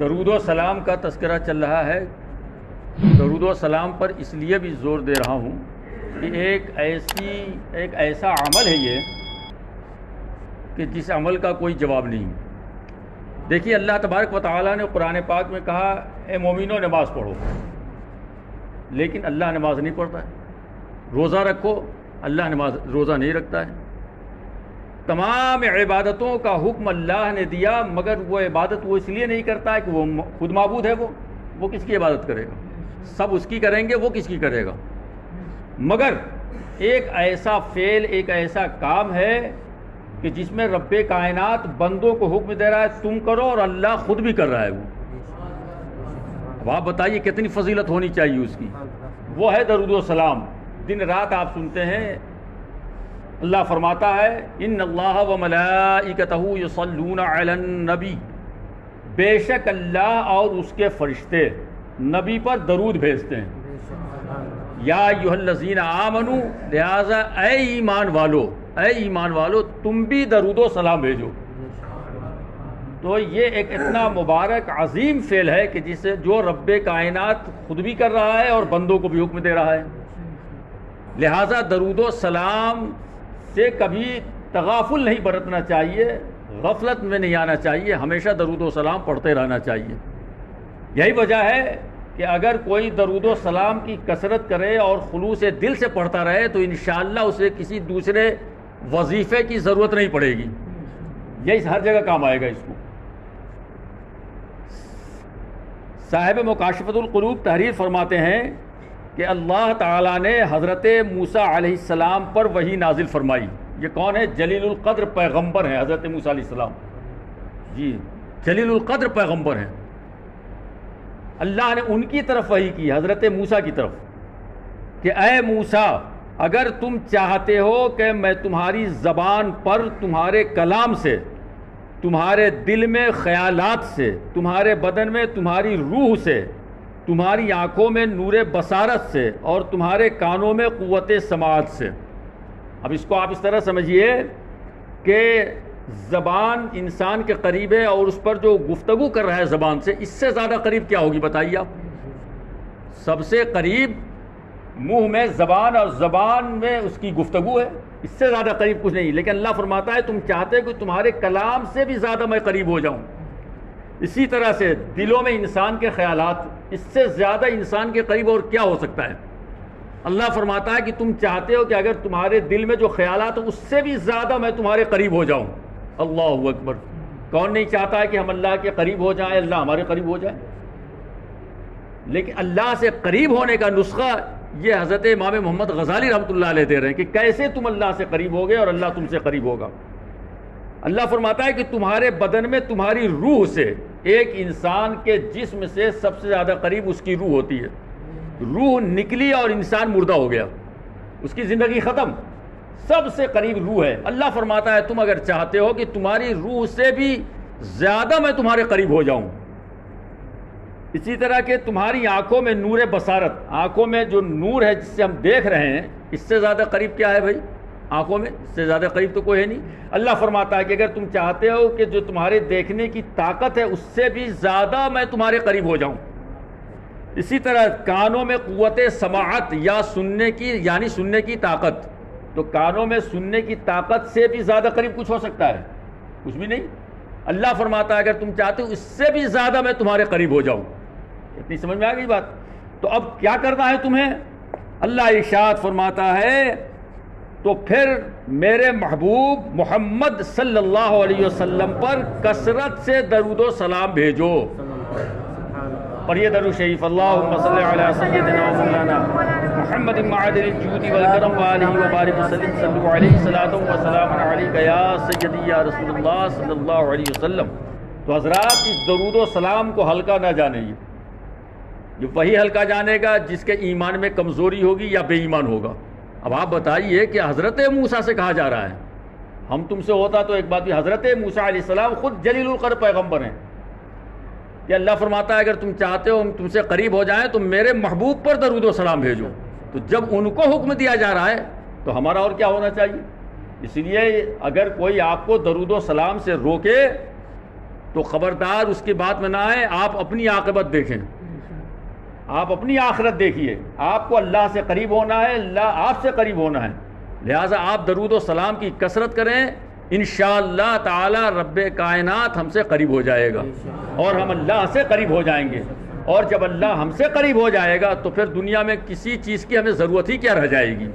درود و سلام کا تذکرہ چل رہا ہے. درود و سلام پر اس لیے بھی زور دے رہا ہوں کہ ایک ایسا عمل ہے یہ کہ جس عمل کا کوئی جواب نہیں. دیکھیے اللہ تبارک و تعالیٰ نے قرآن پاک میں کہا اے مومنو نماز پڑھو، لیکن اللہ نماز نہیں پڑھتا ہے. روزہ رکھو، اللہ روزہ نہیں رکھتا ہے. تمام عبادتوں کا حکم اللہ نے دیا، مگر وہ عبادت وہ اس لیے نہیں کرتا ہے کہ وہ خود معبود ہے. وہ کس کی عبادت کرے گا؟ سب اس کی کریں گے، وہ کس کی کرے گا؟ مگر ایک ایسا فعل، ایک ایسا کام ہے کہ جس میں رب کائنات بندوں کو حکم دے رہا ہے تم کرو، اور اللہ خود بھی کر رہا ہے. اب آپ بتائیے کتنی فضیلت ہونی چاہیے اس کی. وہ ہے درود و سلام. دن رات آپ سنتے ہیں اللہ فرماتا ہے ان اللہ و ملائکتہ یصلون علی النبی، بے شک اللہ اور اس کے فرشتے نبی پر درود بھیجتے ہیں. یا ایھا الذین آمنوا، لہذا اے ایمان والو تم بھی درود و سلام بھیجو. تو یہ ایک اتنا مبارک عظیم فعل ہے کہ جو رب کائنات خود بھی کر رہا ہے اور بندوں کو بھی حکم دے رہا ہے. لہذا درود و سلام سے کبھی تغافل نہیں برتنا چاہیے، غفلت میں نہیں آنا چاہیے، ہمیشہ درود و سلام پڑھتے رہنا چاہیے. یہی وجہ ہے کہ اگر کوئی درود و سلام کی کثرت کرے اور خلوص دل سے پڑھتا رہے تو انشاءاللہ اسے کسی دوسرے وظیفے کی ضرورت نہیں پڑے گی. یہ ہر جگہ کام آئے گا اس کو. صاحب مکاشفۃ القلوب تحریر فرماتے ہیں کہ اللہ تعالیٰ نے حضرت موسیٰ علیہ السلام پر وحی نازل فرمائی. یہ کون ہے؟ جلیل القدر پیغمبر ہیں حضرت موسیٰ علیہ السلام. جی جلیل القدر پیغمبر ہیں. اللہ نے ان کی طرف وحی کی، حضرت موسیٰ کی طرف، کہ اے موسیٰ اگر تم چاہتے ہو کہ میں تمہاری زبان پر تمہارے کلام سے، تمہارے دل میں خیالات سے، تمہارے بدن میں تمہاری روح سے، تمہاری آنکھوں میں نور بصارت سے، اور تمہارے کانوں میں قوت سماعت سے. اب اس کو آپ اس طرح سمجھیے کہ زبان انسان کے قریب ہے اور اس پر جو گفتگو کر رہا ہے زبان سے، اس سے زیادہ قریب کیا ہوگی بتائیے آپ؟ سب سے قریب منہ میں زبان اور زبان میں اس کی گفتگو ہے، اس سے زیادہ قریب کچھ نہیں. لیکن اللہ فرماتا ہے تم چاہتے کہ تمہارے کلام سے بھی زیادہ میں قریب ہو جاؤں. اسی طرح سے دلوں میں انسان کے خیالات، اس سے زیادہ انسان کے قریب اور کیا ہو سکتا ہے؟ اللہ فرماتا ہے کہ تم چاہتے ہو کہ اگر تمہارے دل میں جو خیالات ہیں اس سے بھی زیادہ میں تمہارے قریب ہو جاؤں. اللہ اکبر. کون نہیں چاہتا ہے کہ ہم اللہ کے قریب ہو جائیں، اللہ ہمارے قریب ہو جائے؟ لیکن اللہ سے قریب ہونے کا نسخہ یہ حضرت امام محمد غزالی رحمۃ اللہ علیہ دے رہے ہیں کہ کیسے تم اللہ سے قریب ہوگے اور اللہ تم سے قریب ہوگا. اللہ فرماتا ہے کہ تمہارے بدن میں تمہاری روح سے، ایک انسان کے جسم سے سب سے زیادہ قریب اس کی روح ہوتی ہے. روح نکلی اور انسان مردہ ہو گیا، اس کی زندگی ختم. سب سے قریب روح ہے. اللہ فرماتا ہے تم اگر چاہتے ہو کہ تمہاری روح سے بھی زیادہ میں تمہارے قریب ہو جاؤں. اسی طرح کہ تمہاری آنکھوں میں نور بصارت، آنکھوں میں جو نور ہے جس سے ہم دیکھ رہے ہیں، اس سے زیادہ قریب کیا ہے بھائی؟ آنکھوں میں اس سے زیادہ قریب تو کوئی ہے نہیں. اللہ فرماتا ہے کہ اگر تم چاہتے ہو کہ جو تمہارے دیکھنے کی طاقت ہے اس سے بھی زیادہ میں تمہارے قریب ہو جاؤں. اسی طرح کانوں میں قوت سماعت یا سننے کی طاقت، تو کانوں میں سننے کی طاقت سے بھی زیادہ قریب کچھ ہو سکتا ہے؟ کچھ بھی نہیں. اللہ فرماتا ہے اگر تم چاہتے ہو اس سے بھی زیادہ میں تمہارے قریب ہو جاؤں. اتنی سمجھ میں آ گئی بات؟ تو اب کیا کرنا ہے تمہیں؟ اللہ ارشاد فرماتا ہے تو پھر میرے محبوب محمد صلی اللہ علیہ وسلم پر کثرت سے درود و سلام بھیجو. اور یہ درود شریف اللہم صلی علی سیدنا و مولانا محمد معدن الجود والکرم وآلہ وبارک وسلم صلو علیہ صلاۃ و سلام علیک یا سیدی یا رسول اللہ صلی اللہ علیہ وسلم. تو حضرات اس درود و سلام کو ہلکا نہ جانے. یہ وہی ہلکا جانے گا جس کے ایمان میں کمزوری ہوگی یا بے ایمان ہوگا. اب آپ بتائیے کہ حضرت موسیٰ سے کہا جا رہا ہے. ہم تم سے ہوتا تو ایک بات بھی، حضرت موسیٰ علیہ السلام خود جلیل القدر پیغمبر ہیں کہ اللہ فرماتا ہے اگر تم چاہتے ہو ہم تم سے قریب ہو جائیں تو میرے محبوب پر درود و سلام بھیجو. تو جب ان کو حکم دیا جا رہا ہے تو ہمارا اور کیا ہونا چاہیے؟ اس لیے اگر کوئی آپ کو درود و سلام سے روکے تو خبردار اس کی بات میں نہ آئے. آپ اپنی عاقبت دیکھیں, آپ اپنی آخرت دیکھیے. آپ کو اللہ سے قریب ہونا ہے, اللہ آپ سے قریب ہونا ہے. لہٰذا آپ درود و سلام کی کثرت کریں, انشاءاللہ تعالی رب کائنات ہم سے قریب ہو جائے گا اور ہم اللہ سے قریب ہو جائیں گے. اور جب اللہ ہم سے قریب ہو جائے گا تو پھر دنیا میں کسی چیز کی ہمیں ضرورت ہی کیا رہ جائے گی.